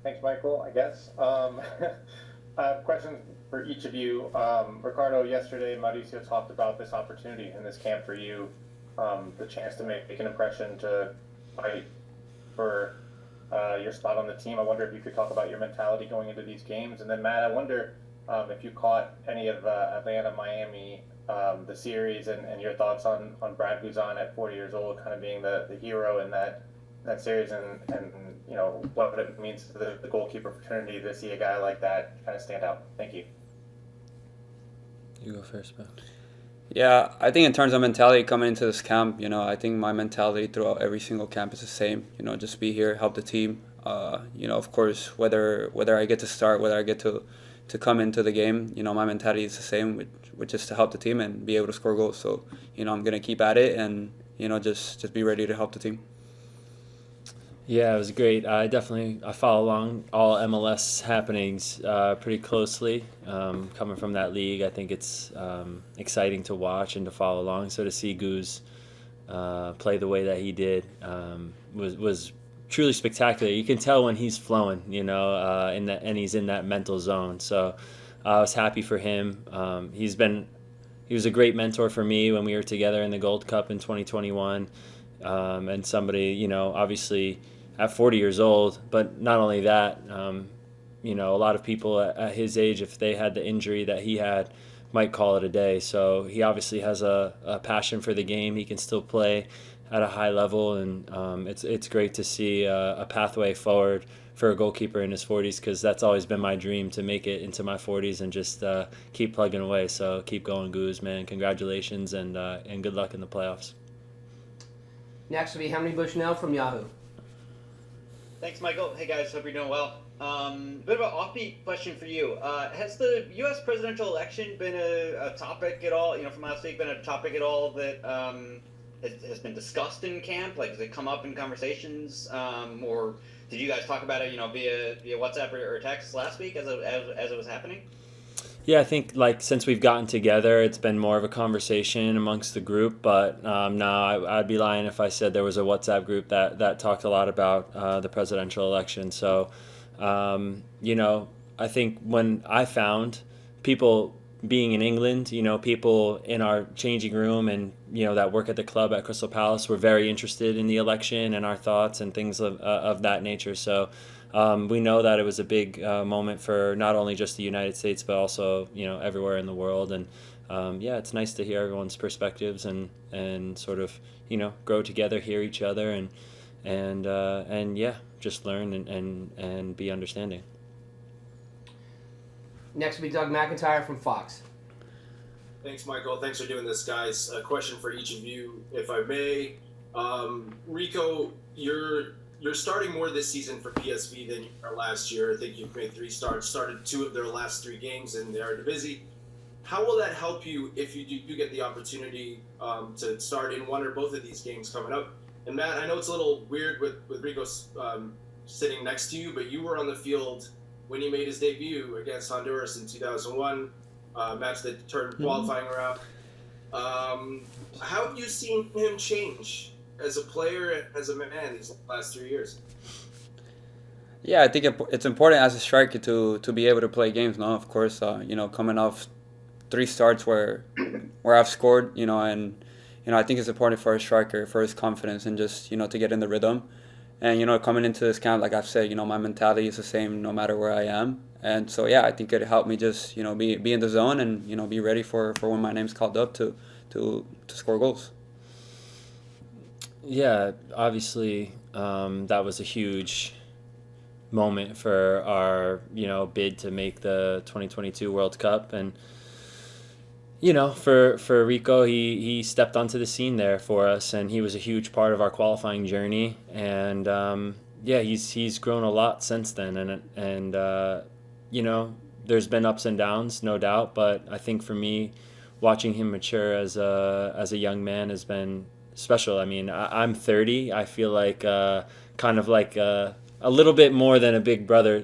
Thanks, Michael, I guess. I have questions for each of you. Ricardo, yesterday Mauricio talked about this opportunity in this camp for you, the chance to make an impression, to fight for your spot on the team. I wonder if you could talk about your mentality going into these games. And then, Matt, I wonder if you caught any of Atlanta, Miami, the series, and your thoughts on Brad Guzan at 40 years old, kind of being the hero in that series, and what it means to the goalkeeper fraternity to see a guy like that kind of stand out. Thank you. You go first, man. Yeah, I think in terms of mentality coming into this camp, I think my mentality throughout every single camp is the same. Just be here, help the team. Of course, whether I get to start, whether I get to come into the game, my mentality is the same, which is to help the team and be able to score goals. So, I'm gonna keep at it and just be ready to help the team. Yeah, it was great. I follow along all MLS happenings pretty closely. Coming from that league, I think it's exciting to watch and to follow along. So to see Goose play the way that he did was truly spectacular. You can tell when he's flowing, and he's in that mental zone. So I was happy for him. He was a great mentor for me when we were together in the Gold Cup in 2021. And somebody, obviously at 40 years old, but not only that, a lot of people at his age, if they had the injury that he had, might call it a day. So he obviously has a passion for the game. He can still play at a high level, and it's great to see a pathway forward for a goalkeeper in his 40s, because that's always been my dream, to make it into my 40s and just keep plugging away. So keep going, Goose, man. Congratulations, and good luck in the playoffs. Next will be Henry Bushnell from Yahoo. Thanks, Michael. Hey, guys. Hope you're doing well. Bit of an offbeat question for you. Has the U.S. presidential election been a topic at all? From last week, been a topic at all that has been discussed in camp? Like, does it come up in conversations, or did you guys talk about it, via WhatsApp or text last week as it was happening? Yeah, I think since we've gotten together, it's been more of a conversation amongst the group. But no, I'd be lying if I said there was a WhatsApp group that talked a lot about the presidential election. So, I think when I found people being in England, people in our changing room and that work at the club at Crystal Palace were very interested in the election and our thoughts and things of that nature. So. We know that it was a big moment for not only just the United States, but also everywhere in the world. And it's nice to hear everyone's perspectives and sort of grow together, hear each other, and just learn and be understanding. Next will be Doug McIntyre from Fox. Thanks, Michael. Thanks for doing this, guys. A question for each of you, if I may. Rico, you're starting more this season for PSV than you were last year. I think you've made 3 starts, started 2 of their last 3 games in the Eredivisie. How will that help you if you do get the opportunity to start in one or both of these games coming up? And Matt, I know it's a little weird with Rico sitting next to you, but you were on the field when he made his debut against Honduras in 2001, match that turned qualifying around. How have you seen him change as a player, as a man, these last 3 years? Yeah, I think it's important as a striker to be able to play games. No, of course, coming off 3 starts where I've scored, and I think it's important for a striker, for his confidence and just to get in the rhythm. And coming into this camp, like I've said, my mentality is the same no matter where I am. And so I think it helped me just be in the zone and be ready for when my name's called up to score goals. Yeah, obviously, that was a huge moment for our, bid to make the 2022 World Cup. And, for Rico, he stepped onto the scene there for us, and he was a huge part of our qualifying journey. And, he's grown a lot since then. And there's been ups and downs, no doubt. But I think for me, watching him mature as a young man has been special. I mean, I'm 30. I feel like kind of like a little bit more than a big brother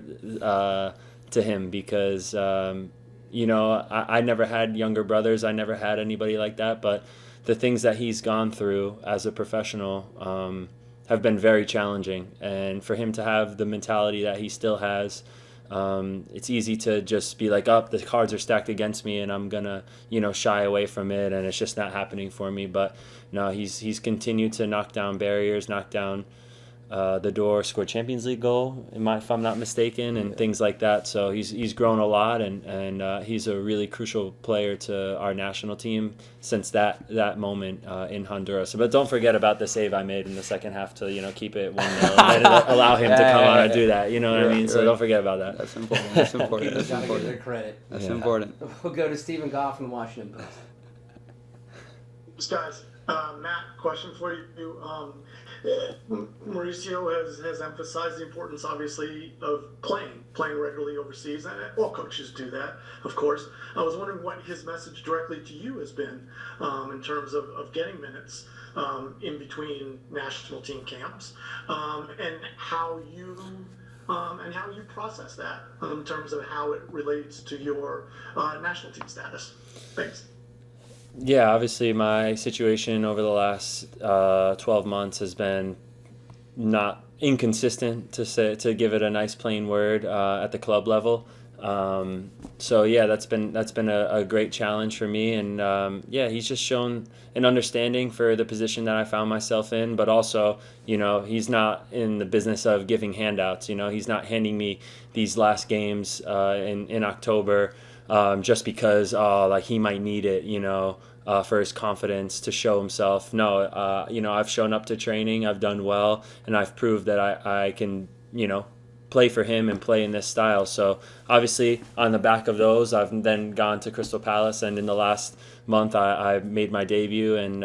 to him, because I never had younger brothers. I never had anybody like that. But the things that he's gone through as a professional have been very challenging. And for him to have the mentality that he still has, it's easy to just be like, oh, the cards are stacked against me and I'm gonna, shy away from it, and it's just not happening for me. But no, he's continued to knock down barriers, knock down the door, scored Champions League goal, if I'm not mistaken, and things like that. So he's grown a lot, and he's a really crucial player to our national team since that moment in Honduras. But don't forget about the save I made in the second half to keep it 1-0 and then allow him to come on and do that. You know what I mean? So don't forget about that. That's important. That's important. That's Gotta give their important. credit. That's important. We'll go to Stephen Goff from the Washington Post. Guys, Matt, question for you. Mauricio has emphasized the importance, obviously, of playing regularly overseas, and all coaches do that, of course. I was wondering what his message directly to you has been in terms of getting minutes in between national team camps, and how you process that in terms of how it relates to your national team status. Thanks. Yeah, obviously my situation over the last 12 months has been not inconsistent, to give it a nice plain word, at the club level. So yeah, that's been a great challenge for me, and he's just shown an understanding for the position that I found myself in, but also he's not in the business of giving handouts. He's not handing me these last games in October just because he might need it, for his confidence to show himself. No, I've shown up to training, I've done well, and I've proved that I can, play for him and play in this style. So obviously on the back of those, I've then gone to Crystal Palace, and in the last month I made my debut and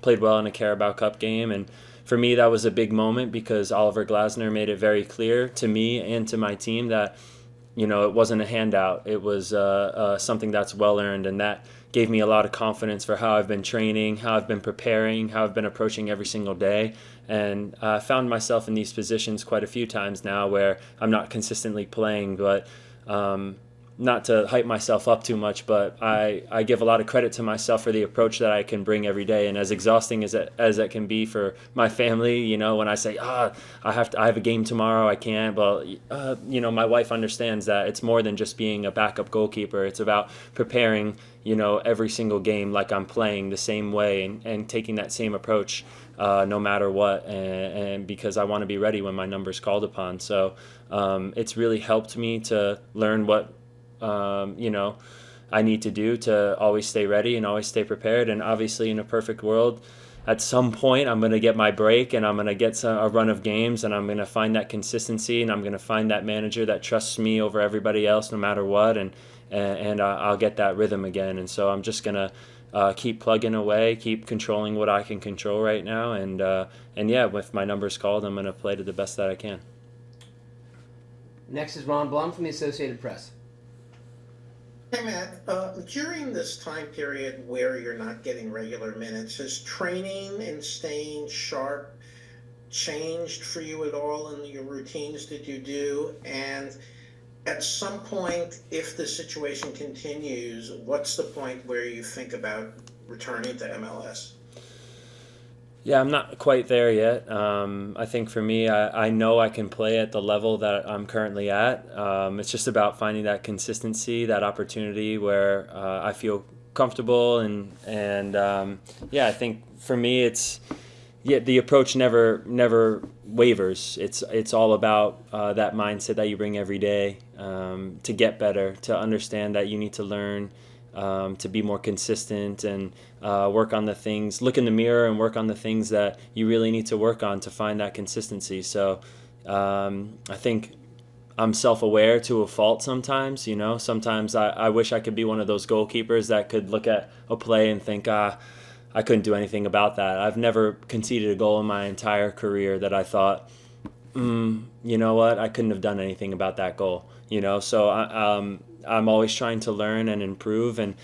played well in a Carabao Cup game. And for me, that was a big moment because Oliver Glasner made it very clear to me and to my team that it wasn't a handout. It was something that's well earned, and that gave me a lot of confidence for how I've been training, how I've been preparing, how I've been approaching every single day. And I found myself in these positions quite a few times now where I'm not consistently playing, but not to hype myself up too much, but I give a lot of credit to myself for the approach that I can bring every day. And as exhausting as it can be for my family, when I say, I have a game tomorrow, I can't, but my wife understands that it's more than just being a backup goalkeeper. It's about preparing every single game like I'm playing the same way, and taking that same approach no matter what, and because I want to be ready when my number's called upon. So it's really helped me to learn what I need to do to always stay ready and always stay prepared. And obviously in a perfect world, at some point I'm going to get my break, and I'm going to get a run of games, and I'm going to find that consistency, and I'm going to find that manager that trusts me over everybody else no matter what, and I'll get that rhythm again. And so I'm just going to keep plugging away, keep controlling what I can control right now, and if my number's called, I'm going to play to the best that I can. Next is Ron Blum from the Associated Press. Hey Matt, during this time period where you're not getting regular minutes, has training and staying sharp changed for you at all in your routines that you do? And at some point, if the situation continues, what's the point where you think about returning to MLS? Yeah, I'm not quite there yet. I think for me, I know I can play at the level that I'm currently at. It's just about finding that consistency, that opportunity where I feel comfortable, and I think for me, it's the approach never wavers. It's all about that mindset that you bring every day to get better, to understand that you need to learn. To be more consistent and work on the things, look in the mirror and work on the things that you really need to work on to find that consistency. So I think I'm self-aware to a fault sometimes. Sometimes I wish I could be one of those goalkeepers that could look at a play and think, I couldn't do anything about that. I've never conceded a goal in my entire career that I thought, you know what, I couldn't have done anything about that goal. So I'm always trying to learn and improve, and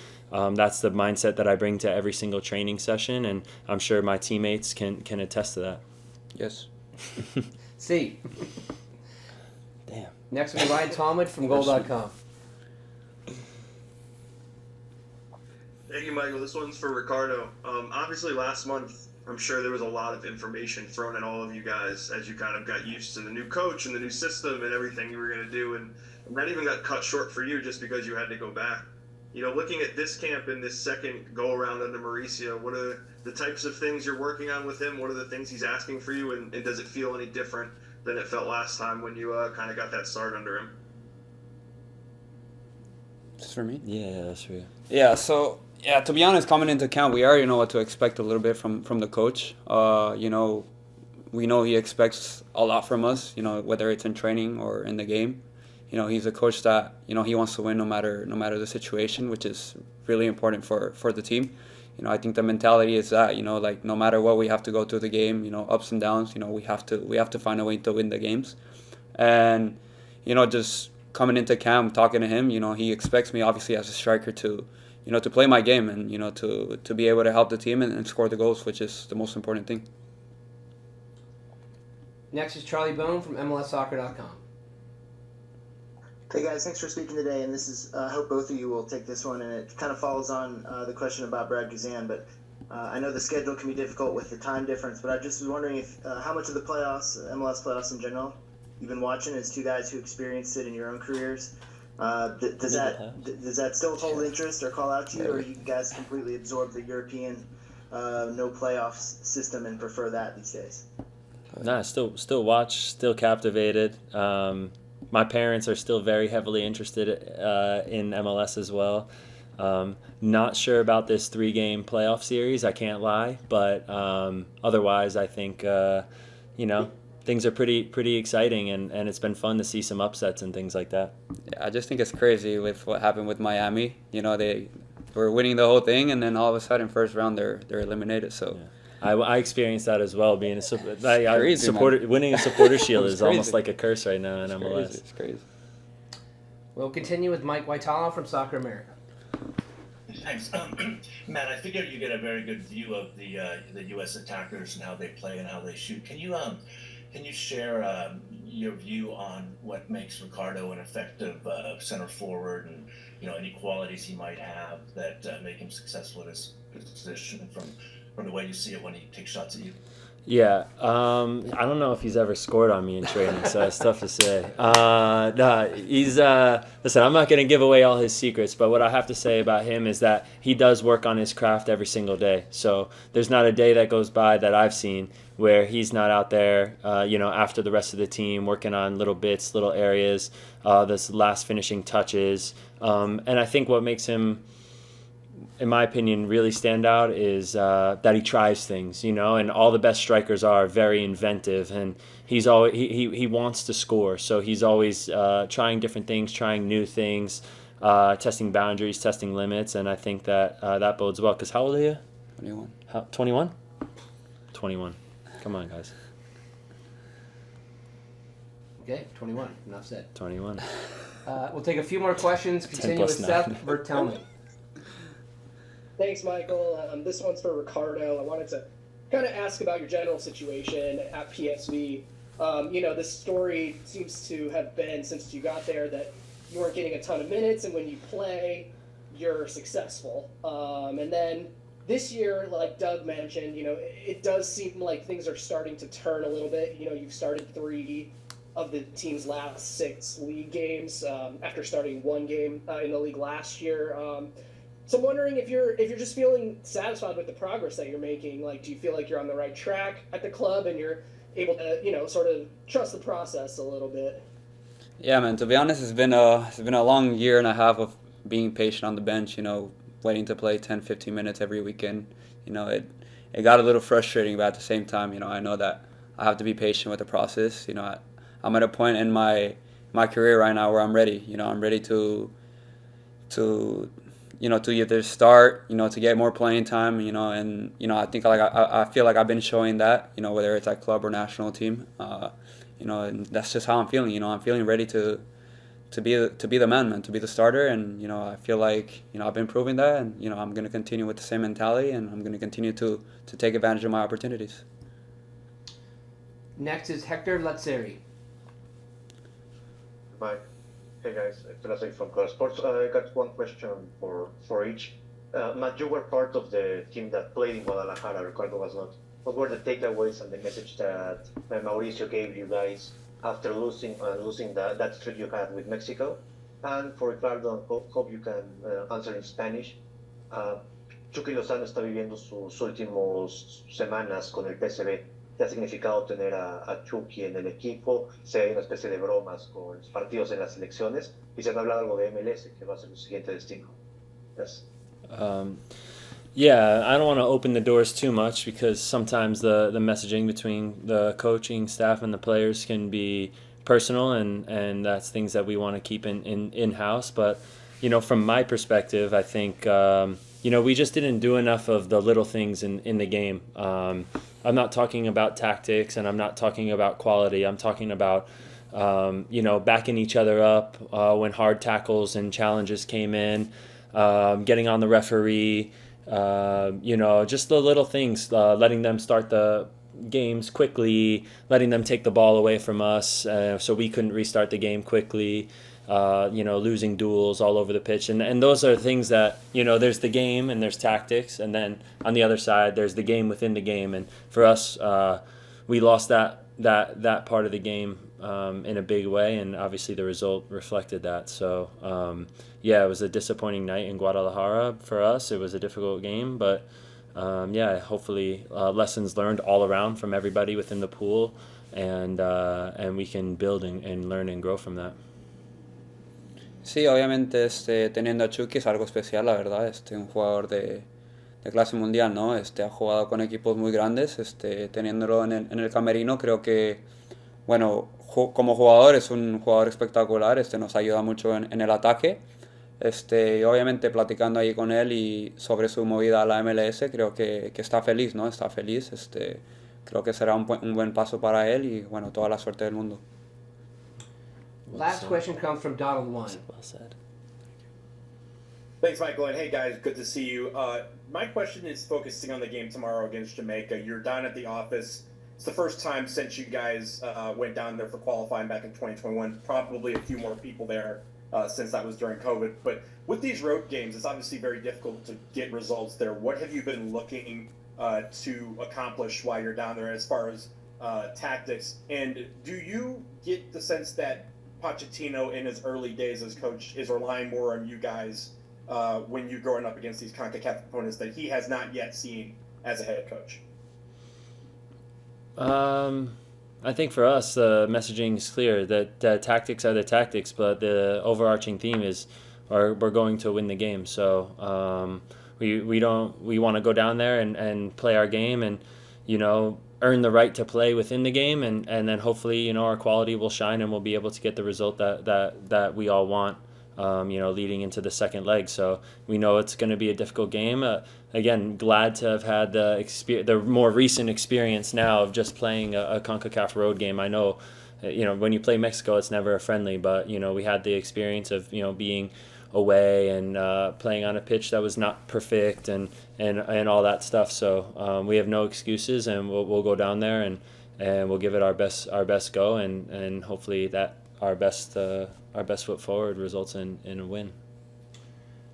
that's the mindset that I bring to every single training session, and I'm sure my teammates can attest to that. Yes. C. Damn. Next will be Ryan Talmadge from Goal.com. Thank you, Michael. This one's for Ricardo. Obviously, last month I'm sure there was a lot of information thrown at all of you guys as you kind of got used to the new coach and the new system and everything you were going to do. And that even got cut short for you just because you had to go back. You know, looking at this camp and this second go around under Mauricio, what are the types of things you're working on with him? What are the things he's asking for you? And does it feel any different than it felt last time when you kind of got that start under him? Just for me? Yeah, that's for you. Yeah, so, yeah, to be honest, coming into camp, we already know what to expect a little bit from the coach. You know, we know he expects a lot from us, you know, whether it's in training or in the game. You know, he's a coach that, you know, he wants to win no matter the situation, which is really important for the team. You know, I think the mentality is that, you know, like no matter what we have to go through the game, you know, ups and downs, you know, we have to find a way to win the games. And, you know, just coming into camp, talking to him, you know, he expects me obviously as a striker to, you know, to play my game and, you know, to be able to help the team and score the goals, which is the most important thing. Next is Charlie Bone from MLSsoccer.com. Hey guys, thanks for speaking today. And this is, I hope both of you will take this one. And it kind of follows on the question about Brad Guzan. But I know the schedule can be difficult with the time difference. But I just was wondering if how much of the playoffs, MLS playoffs in general, you've been watching as two guys who experienced it in your own careers. Does that still hold interest or call out to you, or you guys completely absorb the European no playoffs system and prefer that these days? Nah, still watch, still captivated. My parents are still very heavily interested in MLS as well. Not sure about this 3-game playoff series, I can't lie, but otherwise I think you know, things are pretty exciting, and it's been fun to see some upsets and things like that. Yeah, I just think it's crazy with what happened with Miami. You know, they were winning the whole thing, and then all of a sudden, first round, they're eliminated. So. Yeah. I experienced that as well. Being Crazy, winning a supporter shield is crazy. almost like a curse right now in MLS. It's crazy. We'll continue with Mike Whitala from Soccer America. Thanks. Matt, I figure you get a very good view of the U.S. attackers and how they play and how they shoot. Can you share your view on what makes Ricardo an effective center forward, and you know any qualities he might have that make him successful in his position from the way you see it when he takes shots at you? Yeah, I don't know if he's ever scored on me in training, so it's tough to say. No, he's listen, I'm not going to give away all his secrets, but what I have to say about him is that he does work on his craft every single day. So there's not a day that goes by that I've seen where he's not out there, you know, after the rest of the team, working on little bits, little areas, those last finishing touches. And I think what makes him, in my opinion, really stand out is that he tries things, you know, and all the best strikers are very inventive, and he's always he wants to score, so he's always trying different things, trying new things, testing boundaries, testing limits, and I think that that bodes well. Because how old are you? 21. 21? 21. Come on, guys. Okay, 21. Enough said. 21. We'll take a few more questions. Continue with 10 + 9. Seth Vertelman. Thanks, Michael. This one's for Ricardo. I wanted to kind of ask about your general situation at PSV. You know, this story seems to have been, since you got there, that you weren't getting a ton of minutes, and when you play, you're successful. And then this year, like Doug mentioned, you know, it does seem like things are starting to turn a little bit. You know, you've started 3 of the team's last 6 league games after starting 1 game in the league last year. So I'm wondering if you're just feeling satisfied with the progress that you're making. Like, do you feel like you're on the right track at the club and you're able to, you know, sort of trust the process a little bit? Yeah, man. To be honest, it's been a long year and a half of being patient on the bench. You know, waiting to play 10, 15 minutes every weekend. You know, it got a little frustrating, but at the same time, you know, I know that I have to be patient with the process. You know, I'm at a point in my career right now where I'm ready. You know, I'm ready to you know, to either start, you know, to get more playing time, you know, and, you know, I think like I feel like I've been showing that, you know, whether it's at club or national team, you know, and that's just how I'm feeling, you know, I'm feeling ready to be the man, to be the starter, and, you know, I feel like, you know, I've been proving that, and, you know, I'm going to continue with the same mentality, and I'm going to continue to take advantage of my opportunities. Next is Hector Lazzeri. Bye. Hey guys, it's Lasse from Club Sports. I got one question for each. Matt, you were part of the team that played in Guadalajara. Ricardo was not. what were the takeaways and the message that Mauricio gave you guys after losing that streak you had with Mexico? And for Ricardo, hope you can answer in Spanish. Chucky Lozano está viviendo sus últimas semanas con el PSV. ¿Qué ha significado tener a Chucky en el equipo? Si hay una especie de bromas con los partidos en las selecciones. Y se han hablado algo de MLS, que va a ser su siguiente destino. Gracias. Yeah, I don't want to open the doors too much because sometimes the messaging between the coaching staff and the players can be personal, and that's things that we want to keep in-house. But, from my perspective, I think, we just didn't do enough of the little things in the game. I'm not talking about tactics, and I'm not talking about quality. I'm talking about, backing each other up when hard tackles and challenges came in, getting on the referee, just the little things, letting them start the games quickly, letting them take the ball away from us so we couldn't restart the game quickly, losing duels all over the pitch. And those are things that, there's the game and there's tactics, and then on the other side, there's the game within the game. And for us, we lost that part of the game in a big way, and obviously the result reflected that. So, it was a disappointing night in Guadalajara for us. It was a difficult game, but hopefully lessons learned all around from everybody within the pool, and we can build and learn and grow from that. Sí, obviamente teniendo a Chucky es algo especial, la verdad. Un jugador de clase mundial, ¿no? Ha jugado con equipos muy grandes. Teniéndolo en el camerino, creo que, bueno, como jugador es un jugador espectacular. Nos ayuda mucho en el ataque. Y obviamente platicando ahí con él y sobre su movida a la MLS, creo que está feliz, ¿no? Está feliz. Creo que será un buen paso para él y, bueno, toda la suerte del mundo. Last question comes from Donald One. Well said. Thanks, Michael, and hey guys, good to see you. My question is focusing on the game tomorrow against Jamaica. You're down at the office. It's the first time since you guys went down there for qualifying back in 2021. Probably a few more people there since that was during COVID. But with these road games, it's obviously very difficult to get results there. What have you been looking to accomplish while you're down there as far as tactics? And do you get the sense that Pochettino in his early days as coach is relying more on you guys when you're going up against these CONCACAF opponents that he has not yet seen as a head coach? I think for us, the messaging is clear that tactics are the tactics, but the overarching theme is we're going to win the game. So we want to go down there and play our game and, earn the right to play within the game, and then hopefully, our quality will shine and we'll be able to get the result that we all want, leading into the second leg. So we know it's going to be a difficult game. Again, glad to have had the more recent experience now of just playing a CONCACAF road game. I know, when you play Mexico, it's never a friendly, but, we had the experience of, being away and playing on a pitch that was not perfect and all that stuff. So we have no excuses, and we'll go down there and we'll give it our best go, and hopefully that our best foot forward results in a win.